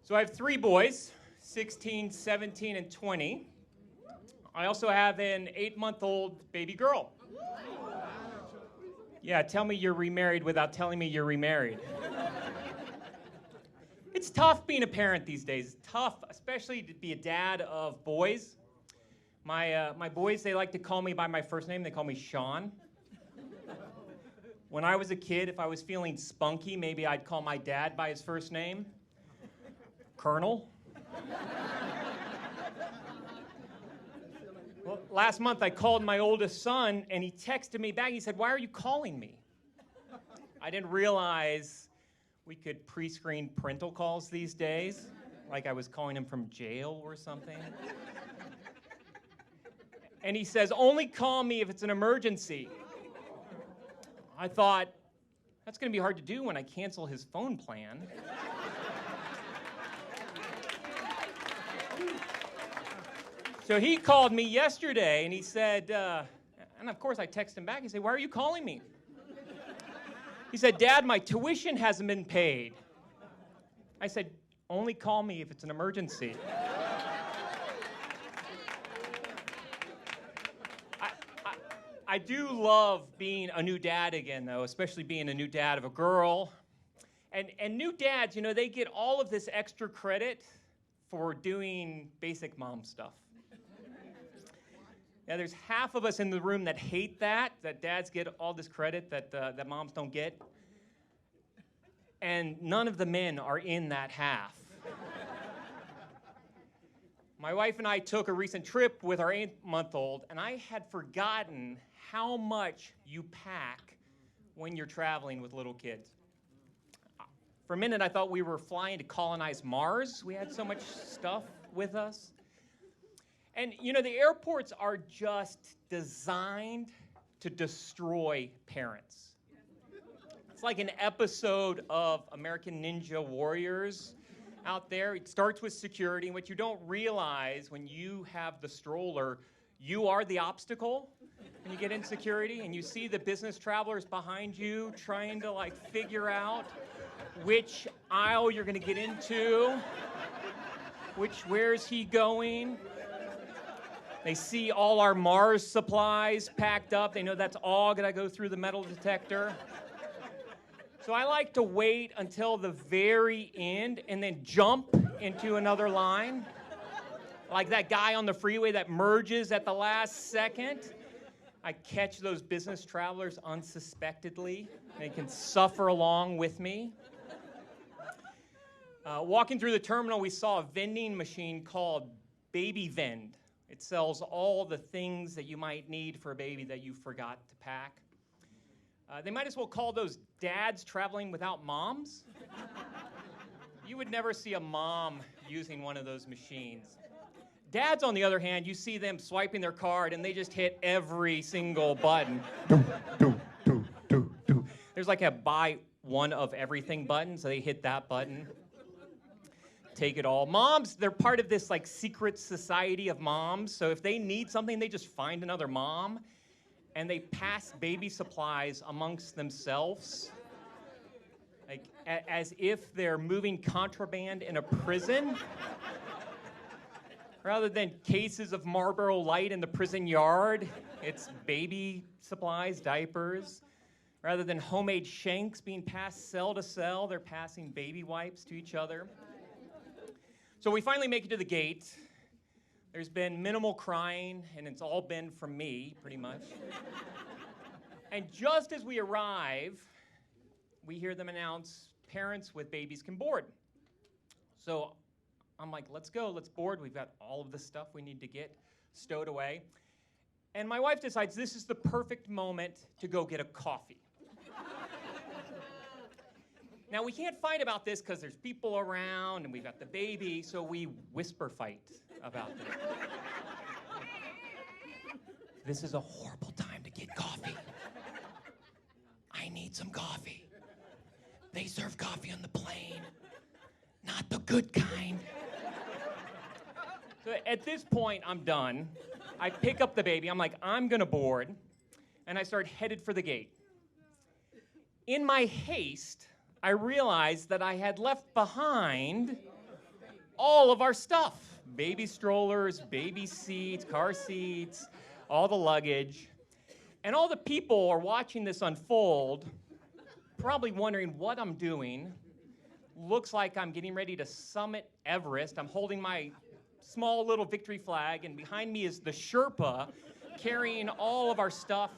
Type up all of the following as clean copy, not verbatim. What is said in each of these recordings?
So I have 3 boys, 16, 17, and 20. I also have an 8-month-old baby girl. Yeah, tell me you're remarried without telling me you're remarried. It's tough being a parent these days. It's tough, especially to be a dad of boys. My boys, they like to call me by my first name. They call me Shawn. When I was a kid, if I was feeling spunky, maybe I'd call my dad by his first name. Colonel. Well, last month I called my oldest son and he texted me back. He said, "Why are you calling me?" I didn't realize we could pre-screen parental calls these days, like I was calling him from jail or something. And he says, "Only call me if it's an emergency." I thought, that's going to be hard to do when I cancel his phone plan. So he called me yesterday and he said, and of course I texted him back. He said, "Why are you calling me?" He said, "Dad, my tuition hasn't been paid." I said, "Only call me if it's an emergency." I do love being a new dad again, though, especially being a new dad of a girl. And new dads, you know, they get all of this extra credit for doing basic mom stuff. Yeah, there's half of us in the room that hate that dads get all this credit that moms don't get. And none of the men are in that half. My wife and I took a recent trip with our 8-month-old, and I had forgotten how much you pack when you're traveling with little kids. For a minute, I thought we were flying to colonize Mars. We had so much stuff with us. And, you know, the airports are just designed to destroy parents. It's like an episode of American Ninja Warriors out there. It starts with security, and what you don't realize when you have the stroller, you are the obstacle when you get in security, and you see the business travelers behind you trying to, like, figure out which aisle you're going to get into, where's he going. They see all our Mars supplies packed up. They know that's all going to go through the metal detector. So I like to wait until the very end and then jump into another line. Like that guy on the freeway that merges at the last second. I catch those business travelers unsuspectedly. They can suffer along with me. Walking through the terminal, we saw a vending machine called Baby Vend. It sells all the things that you might need for a baby that you forgot to pack. They might as well call those dads traveling without moms. You would never see a mom using one of those machines. Dads, on the other hand, you see them swiping their card and they just hit every single button. There's like a buy one of everything button, so they hit that button. Take it all. Moms, they're part of this like secret society of moms. So if they need something, they just find another mom and they pass baby supplies amongst themselves. Like as if they're moving contraband in a prison. Rather than cases of Marlboro Light in the prison yard, it's baby supplies, diapers. Rather than homemade shanks being passed cell to cell, they're passing baby wipes to each other. So we finally make it to the gate. There's been minimal crying, and it's all been from me, pretty much. And just as we arrive, we hear them announce parents with babies can board. So I'm like, let's go, let's board. We've got all of the stuff we need to get stowed away. And my wife decides this is the perfect moment to go get a coffee. Now, we can't fight about this because there's people around and we've got the baby, so we whisper fight about this. This is a horrible time to get coffee. I need some coffee. They serve coffee on the plane, not the good kind. So at this point, I'm done. I pick up the baby. I'm like, I'm going to board. And I start headed for the gate. In my haste, I realized that I had left behind all of our stuff. Baby strollers, baby seats, car seats, all the luggage. And all the people are watching this unfold, probably wondering what I'm doing. Looks like I'm getting ready to summit Everest. I'm holding my small little victory flag, and behind me is the Sherpa carrying all of our stuff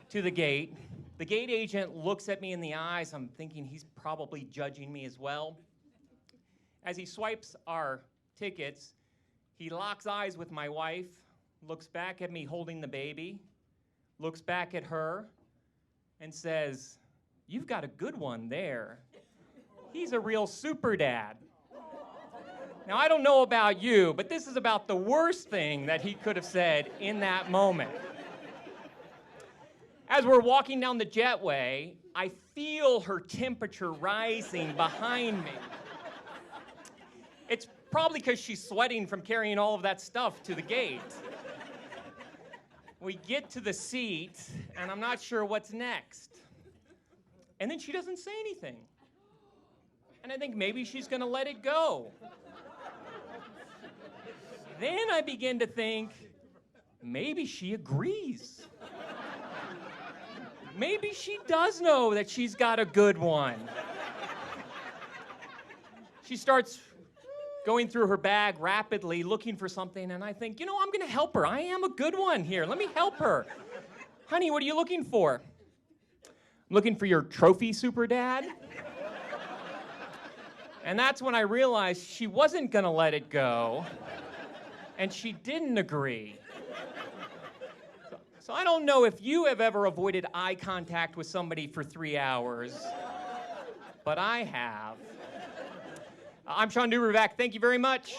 to the gate. The gate agent looks at me in the eyes. I'm thinking he's probably judging me as well. As he swipes our tickets, he locks eyes with my wife, looks back at me holding the baby, looks back at her, and says, "You've got a good one there. He's a real super dad." Now, I don't know about you, but this is about the worst thing that he could have said in that moment. As we're walking down the jetway, I feel her temperature rising behind me. It's probably because she's sweating from carrying all of that stuff to the gate. We get to the seat, and I'm not sure what's next. And then she doesn't say anything. And I think maybe she's going to let it go. Then I begin to think, maybe she agrees. Maybe she does know that she's got a good one. She starts going through her bag rapidly, looking for something, and I think, I'm going to help her. I am a good one here. Let me help her. Honey, what are you looking for? I'm looking for your trophy super dad. And that's when I realized she wasn't going to let it go, and she didn't agree. So I don't know if you have ever avoided eye contact with somebody for 3 hours, but I have. I'm Shawn DuBravac. Thank you very much.